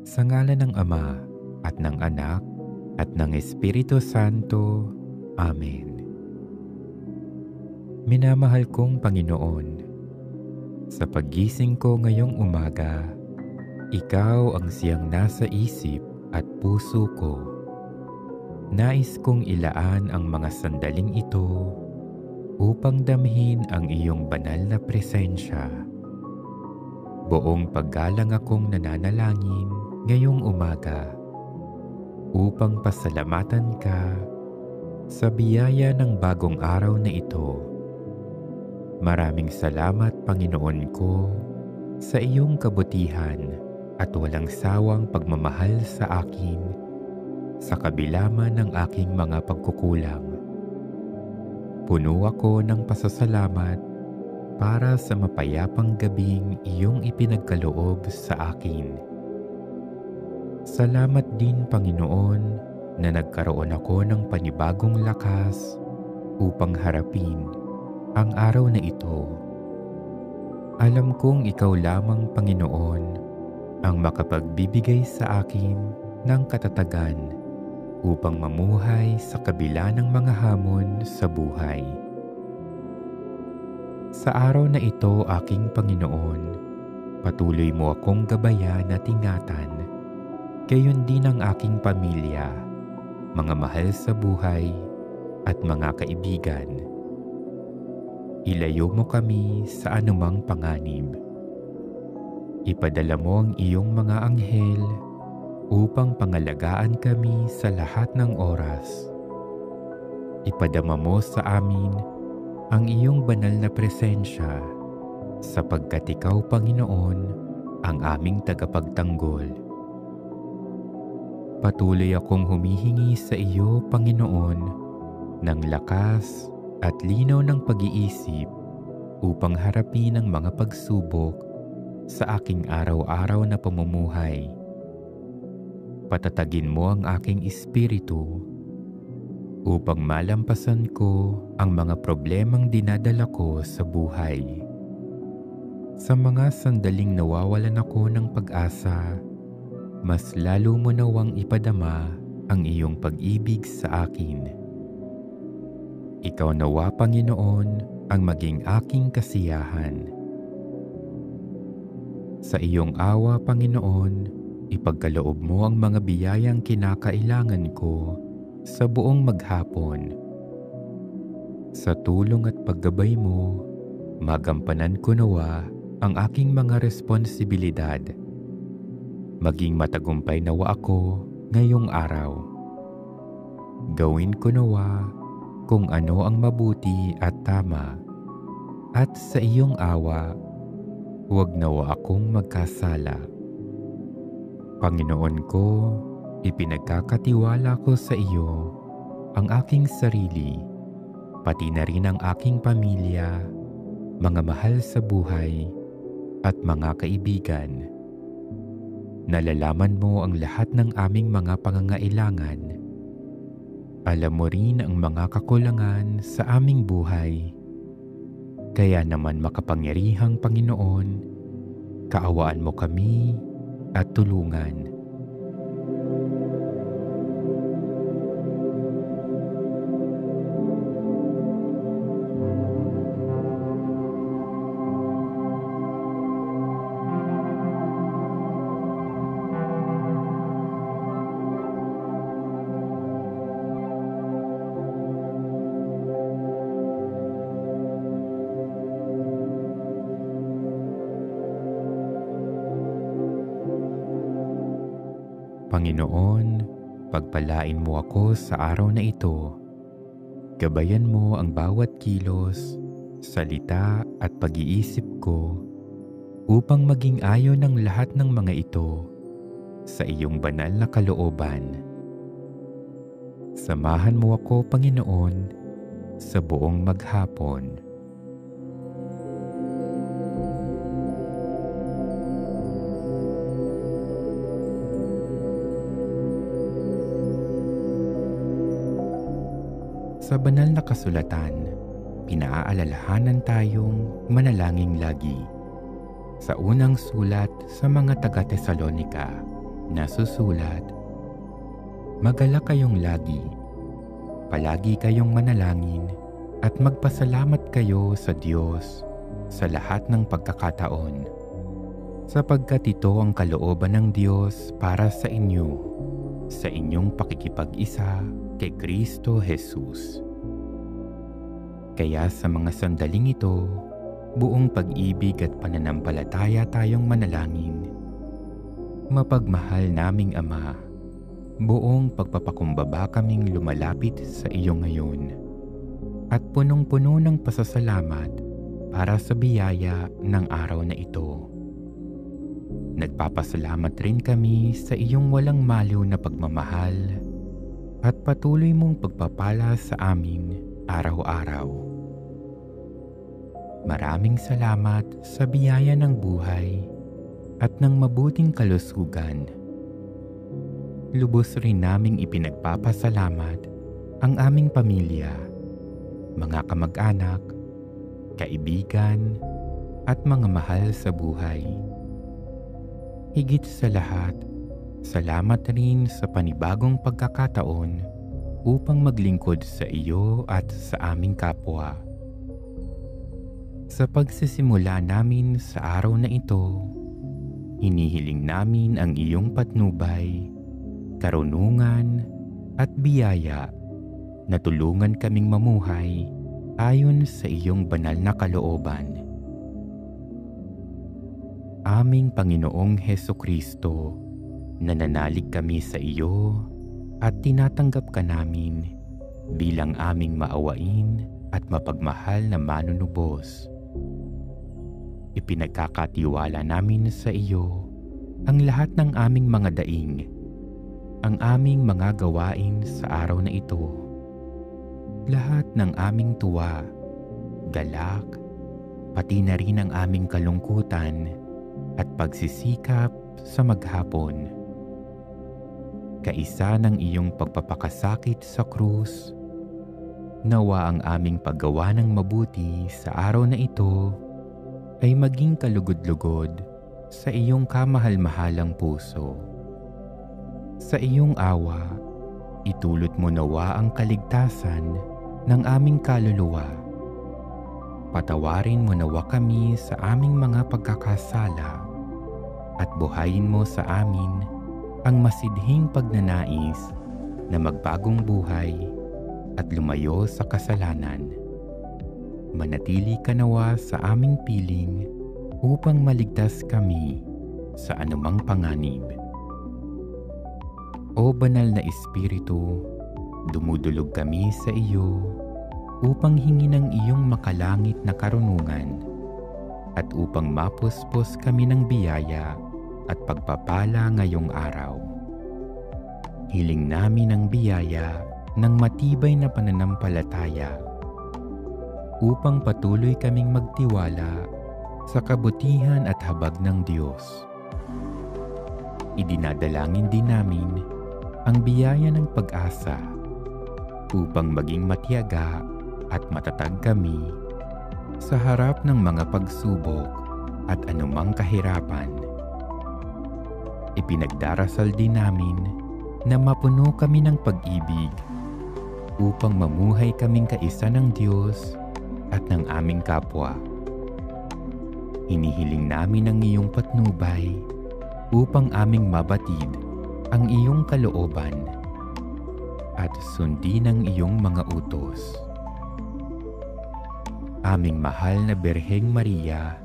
Sa ngalan ng Ama, at ng Anak, at ng Espiritu Santo. Amen. Minamahal kong Panginoon, sa paggising ko ngayong umaga, Ikaw ang siyang nasa isip at puso ko. Nais kong ilaan ang mga sandaling ito upang damhin ang iyong banal na presensya. Buong paggalang akong nananalangin ngayong umaga upang pasalamatan ka sa biyaya ng bagong araw na ito. Maraming salamat, Panginoon ko, sa iyong kabutihan at walang sawang pagmamahal sa akin sa kabila man ng aking mga pagkukulang. Puno ako ng pasasalamat para sa mapayapang gabing iyong ipinagkaloob sa akin. Salamat din, Panginoon, na nagkaroon ako ng panibagong lakas upang harapin ang araw na ito. Alam kong ikaw lamang, Panginoon, ang makapagbibigay sa akin ng katatagan upang mamuhay sa kabila ng mga hamon sa buhay. Sa araw na ito, aking Panginoon, patuloy mo akong gabayan at ingatan, gayon din ang aking pamilya, mga mahal sa buhay at mga kaibigan. Ilayo mo kami sa anumang panganib. Ipadala mo ang iyong mga anghel upang pangalagaan kami sa lahat ng oras. Ipadama mo sa amin ang iyong banal na presensya, sapagkat ikaw, Panginoon, ang aming tagapagtanggol. Patuloy akong humihingi sa iyo, Panginoon, ng lakas at linaw ng pag-iisip upang harapin ang mga pagsubok sa aking araw-araw na pamumuhay. Patatagin mo ang aking espiritu upang malampasan ko ang mga problemang dinadala ko sa buhay. Sa mga sandaling nawawalan ako ng pag-asa, mas lalo mo nawang ipadama ang iyong pag-ibig sa akin. Ikaw nawa, Panginoon, ang maging aking kasiyahan. Sa iyong awa, Panginoon, ipagkaloob mo ang mga biyayang kinakailangan ko sa buong maghapon. Sa tulong at paggabay mo, magampanan ko nawa ang aking mga responsibilidad. Maging matagumpay nawa ako ngayong araw. Gawin ko nawa kung ano ang mabuti at tama, at sa iyong awa, huwag nawa akong magkasala. Panginoon ko, ipinagkakatiwala ko sa iyo ang aking sarili, pati na rin ang aking pamilya, mga mahal sa buhay, at mga kaibigan. Nalalaman mo ang lahat ng aming mga pangangailangan. Alam mo rin ang mga kakulangan sa aming buhay. Kaya naman, makapangyarihang Panginoon, kaawaan mo kami at tulungan. Panginoon, pagpalain mo ako sa araw na ito. Gabayan mo ang bawat kilos, salita at pag-iisip ko upang maging ayon ng lahat ng mga ito sa iyong banal na kalooban. Samahan mo ako, Panginoon, sa buong maghapon. Sa banal na kasulatan, pinaaalalahanan tayong manalangin lagi. Sa unang sulat sa mga taga-Tesalonika, Nasusulat, "Magalak kayong lagi, palagi kayong manalangin at magpasalamat kayo sa Diyos sa lahat ng pagkakataon, sapagkat ito ang kalooban ng Diyos para sa inyo sa inyong pakikipag-isa kay Kristo Jesus." Kaya sa mga sandaling ito, buong pag-ibig at pananampalataya tayong manalangin. Mapagmahal naming Ama, buong pagpapakumbaba kaming lumalapit sa iyo ngayon at punong-puno ng pasasalamat para sa biyaya ng araw na ito. Nagpapasalamat rin kami sa iyong walang maliw na pagmamahal at patuloy mong pagpapala sa amin araw-araw. Maraming salamat sa biyaya ng buhay at ng mabuting kalusugan. Lubos rin naming ipinagpapasalamat ang aming pamilya, mga kamag-anak, kaibigan, at mga mahal sa buhay. Higit sa lahat, salamat rin sa panibagong pagkakataon upang maglingkod sa iyo at sa aming kapwa. Sa pagsisimula namin sa araw na ito, hinihiling namin ang iyong patnubay, karunungan at biyaya na tulungan kaming mamuhay ayon sa iyong banal na kalooban. Aming Panginoong Hesukristo, nananalig kami sa iyo at tinatanggap ka namin bilang aming maawain at mapagmahal na manunubos. Ipinagkakatiwala namin sa iyo ang lahat ng aming mga daing, ang aming mga gawain sa araw na ito, lahat ng aming tuwa, galak, pati na rin ang aming kalungkutan at pagsisikap sa maghapon. Kaisa ng iyong pagpapakasakit sa krus, nawa ang aming paggawa ng mabuti sa araw na ito ay maging kalugod-lugod sa iyong kamahal-mahalang puso. Sa iyong awa, itulot mo nawa ang kaligtasan ng aming kaluluwa. Patawarin mo nawa kami sa aming mga pagkakasala at buhayin mo sa amin ang masidhing pagnanais na magbagong buhay at lumayo sa kasalanan. Manatili ka nawa sa aming piling upang maligtas kami sa anumang panganib. O Banal na Espiritu, dumudulog kami sa iyo upang hingi ng iyong makalangit na karunungan at upang mapuspos kami ng biyaya at pagpapala ngayong araw. Hiling namin ang biyaya ng matibay na pananampalataya upang patuloy kaming magtiwala sa kabutihan at habag ng Diyos. Idinadalangin din namin ang biyaya ng pag-asa upang maging matiyaga at matatag kami sa harap ng mga pagsubok at anumang kahirapan. Ipinagdarasal din namin na mapuno kami ng pag-ibig upang mamuhay kaming kaisa ng Diyos at ng aming kapwa. Hinihiling namin ang iyong patnubay upang aming mabatid ang iyong kalooban at sundin ang iyong mga utos. Aming mahal na Birheng Maria,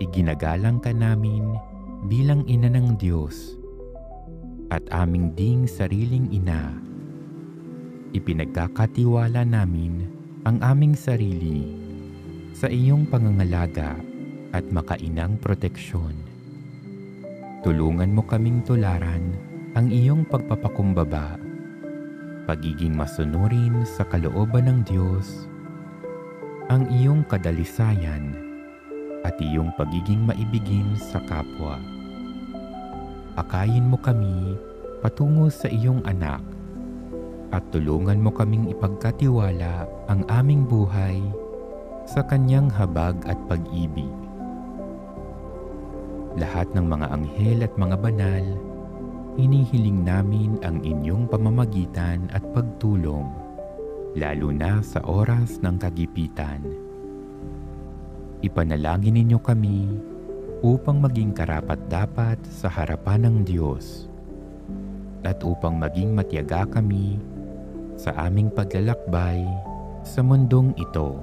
iginagalang ka namin bilang ina ng Diyos at aming ding sariling ina. Ipinagkakatiwala namin ang aming sarili sa iyong pangangalaga at makainang proteksyon. Tulungan mo kaming tularan ang iyong pagpapakumbaba, pagiging masunurin sa kalooban ng Diyos, ang iyong kadalisayan at iyong pagiging maibigin sa kapwa. Akayin mo kami patungo sa iyong anak at tulungan mo kaming ipagkatiwala ang aming buhay sa kanyang habag at pag-ibig. Lahat ng mga anghel at mga banal Hinihiling namin ang inyong pamamagitan at pagtulong, lalo na sa oras ng kagipitan. Ipanalangin ninyo kami upang maging karapat-dapat sa harapan ng Diyos at upang maging matiyaga kami sa aming paglalakbay sa mundong ito.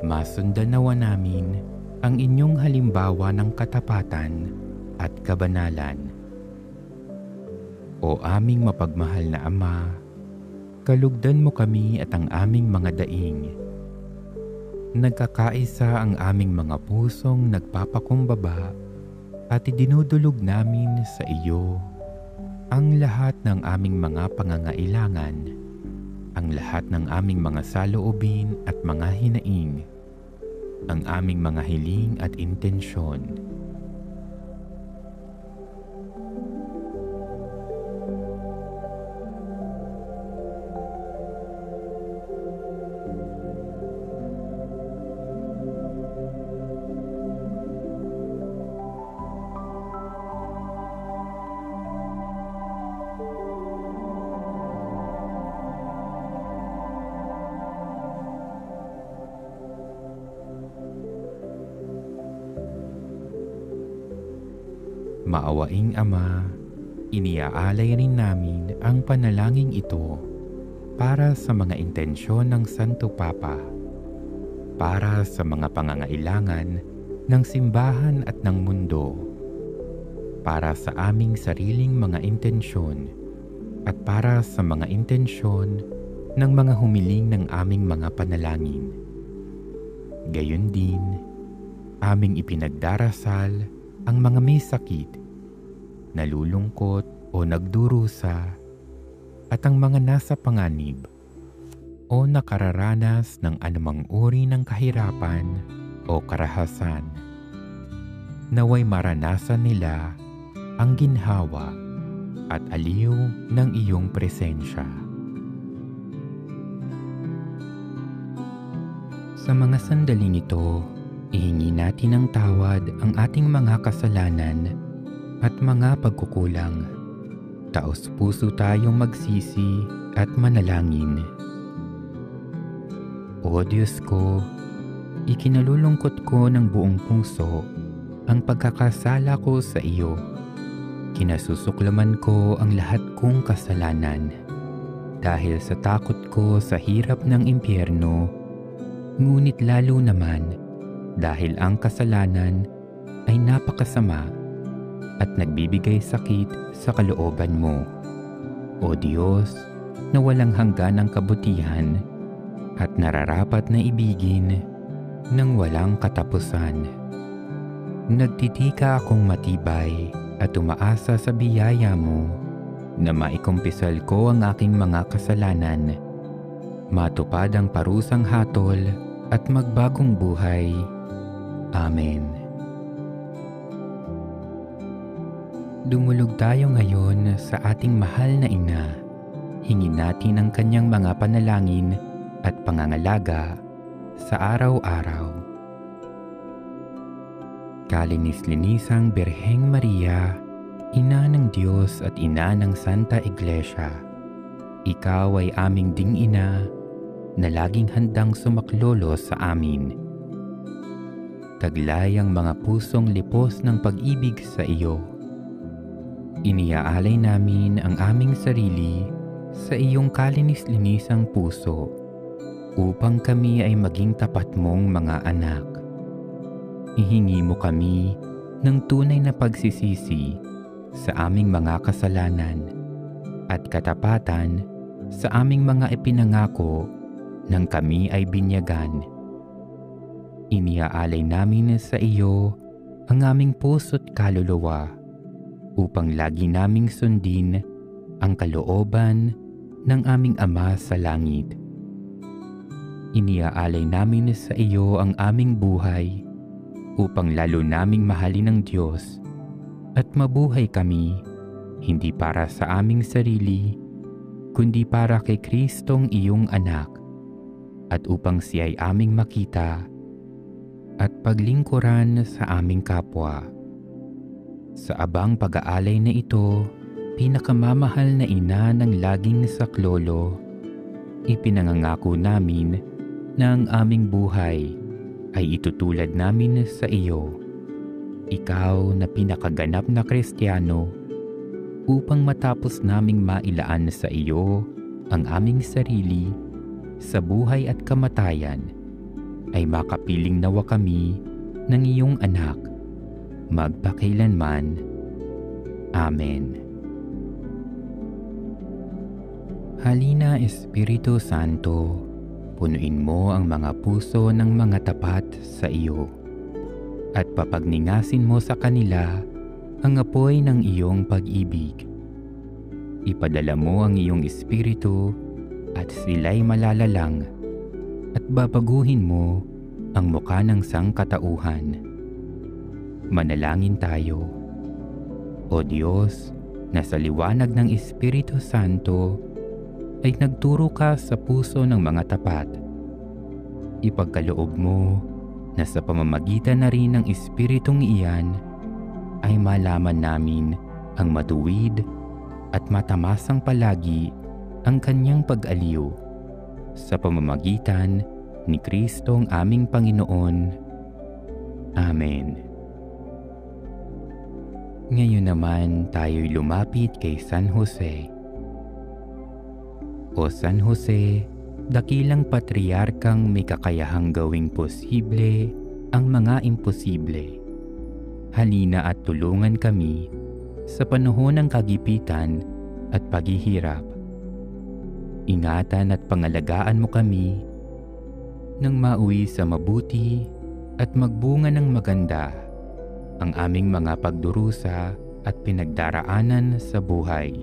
Masundan nawa namin ang inyong halimbawa ng katapatan at kabanalan. O aming mapagmahal na Ama, kalugdan mo kami at ang aming mga daing. Nagkakaisa ang aming mga pusong nagpapakumbaba at idinudulog namin sa iyo ang lahat ng aming mga pangangailangan, ang lahat ng aming mga saloobin at mga hinaing, ang aming mga hiling at intensyon. Maawaing Ama, iniaalay rin namin ang panalangin ito para sa mga intensyon ng Santo Papa, para sa mga pangangailangan ng simbahan at ng mundo, para sa aming sariling mga intensyon at para sa mga intensyon ng mga humiling ng aming mga panalangin. Gayon din, aming ipinagdarasal ang mga may sakit, nalulungkot o nagdurusa, at ang mga nasa panganib o nakararanas ng anumang uri ng kahirapan o karahasan. Naway maranasan nila ang ginhawa at aliw ng iyong presensya. Sa mga sandaling ito, ihingi natin ng tawad ang ating mga kasalanan at mga pagkukulang. Taos-puso tayong magsisi at manalangin. O Diyos ko, ikinalulungkot ko ng buong puso ang pagkakasala ko sa iyo. Kinasusuklaman ko ang lahat kong kasalanan dahil sa takot ko sa hirap ng impyerno, ngunit lalo naman dahil ang kasalanan ay napakasama at nagbibigay sakit sa kalooban mo. O Diyos, na walang hangganang kabutihan at nararapat na ibigin ng walang katapusan. Nagtitika akong matibay at umaasa sa biyaya mo na maikumpisal ko ang aking mga kasalanan, matupad ang parusang hatol at magbagong buhay. Amen. Dumulog tayo ngayon sa ating mahal na Ina. Hingin natin ang kanyang mga panalangin at pangangalaga sa araw-araw. Kalinis-linisang Birheng Maria, Ina ng Diyos at Ina ng Santa Iglesia, ikaw ay aming ding-ina na laging handang sumaklolo sa amin. Taglay ang mga pusong lipos ng pag-ibig sa iyo. Iniaalay namin ang aming sarili sa iyong kalinis-linisang puso upang kami ay maging tapat mong mga anak. Ihingi mo kami ng tunay na pagsisisi sa aming mga kasalanan at katapatan sa aming mga ipinangako nang kami ay binyagan. Iniaalay namin sa iyo ang aming puso't kaluluwa upang lagi naming sundin ang kalooban ng aming Ama sa langit. Iniaalay namin sa iyo ang aming buhay upang lalo naming mahalin ng Diyos at mabuhay kami hindi para sa aming sarili kundi para kay Kristong iyong anak at upang siya ay aming makita at paglingkuran sa aming kapwa. Sa abang pag-aalay na ito, pinakamamahal na ina ng laging saklolo, ipinangangako namin na ang aming buhay ay itutulad namin sa iyo. Ikaw na pinakaganap na Kristiyano, upang matapos naming mailaan sa iyo ang aming sarili sa buhay at kamatayan, ay makapiling nawa kami ng iyong anak, magpakailanman. Amen. Halina Espiritu Santo, punuin mo ang mga puso ng mga tapat sa iyo, at papagningasin mo sa kanila ang apoy ng iyong pag-ibig. Ipadala mo ang iyong Espiritu at sila'y malalalang, at babaguhin mo ang mukha ng sangkatauhan. Manalangin tayo. O Diyos, na sa liwanag ng Espiritu Santo ay nagturo ka sa puso ng mga tapat. Ipagkaloob mo na sa pamamagitan na rin ng Espiritong iyan ay malaman namin ang matuwid at matamasang palagi ang kanyang pag-aliw sa pamamagitan ni Kristong aming Panginoon. Amen. Ngayon naman tayo'y lumapit kay San Jose. O San Jose, dakilang patriarkang may kakayahang gawing posible ang mga imposible. Halina at tulungan kami sa panahon ng kagipitan at paghihirap. Ingatan at pangalagaan mo kami nang mauwi sa mabuti at magbunga ng maganda ang aming mga pagdurusa at pinagdaraanan sa buhay.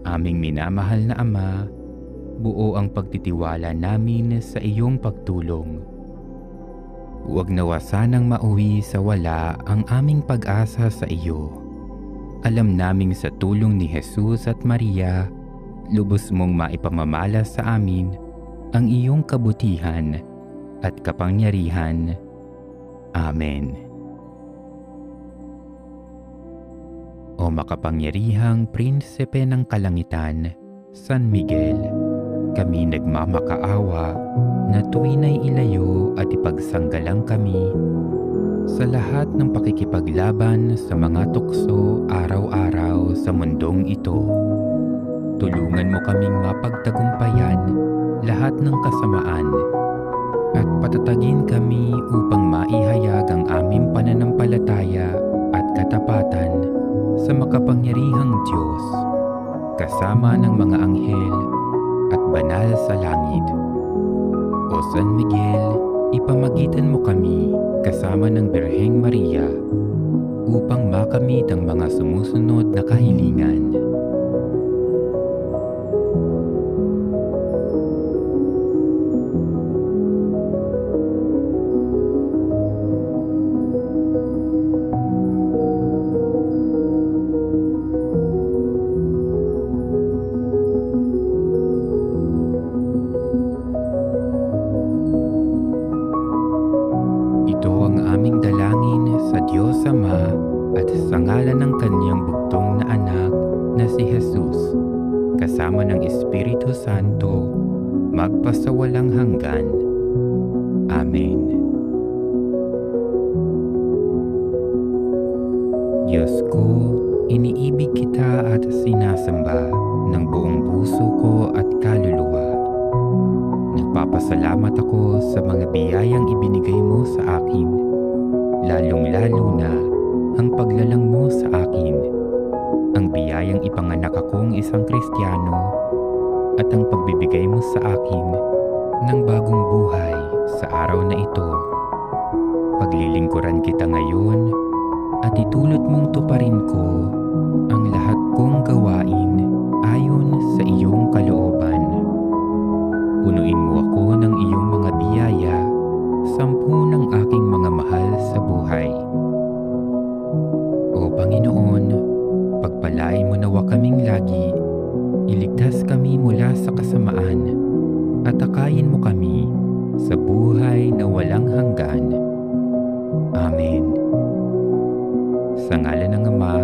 Aming minamahal na Ama, buo ang pagtitiwala namin sa iyong pagtulong. Huwag nawa sanang mauwi sa wala ang aming pag-asa sa iyo. Alam naming sa tulong ni Jesus at Maria, lubos mong maipamamala sa amin ang iyong kabutihan at kapangyarihan. Amen. O makapangyarihang Prinsipe ng Kalangitan, San Miguel, kami nagmamakaawa na tuwina'y ilayo at ipagsanggalang kami sa lahat ng pakikipaglaban sa mga tukso araw-araw sa mundong ito. Tulungan mo kaming mapagtagumpayan lahat ng kasamaan at patatagin kami upang maihayag ang aming pananampalataya at katapatan sa makapangyarihang Diyos, kasama ng mga anghel at banal sa langit. O San Miguel, ipamagitan mo kami kasama ng Birheng Maria upang makamit ang mga sumusunod na kahilingan. Ito ang aming dalangin sa Diyos Ama at sa ngalan ng kanyang bugtong na anak na si Jesus, kasama ng Espiritu Santo, magpasawalang hanggan. Amen. Diyos ko, iniibig kita at sinasamba ng buong puso ko at kaluluwa. Nagpapasalamat ako sa mga biyayang ibinigay mo sa akin, lalong-lalo na ang paglalang mo sa akin, ang biyayang ipanganak akong isang Kristiyano, at ang pagbibigay mo sa akin ng bagong buhay sa araw na ito. Paglilingkuran kita ngayon at itulot mong tuparin ko ang lahat kong gawain ayon sa iyong kalooban. Punuin mo ako ng iyong mga biyaya, 10 ng aking mga mahal sa buhay. O Panginoon, pagpalain mo nawa kaming lagi, iligtas kami mula sa kasamaan, at akayin mo kami sa buhay na walang hanggan. Amen. Sa ngalan ng Ama,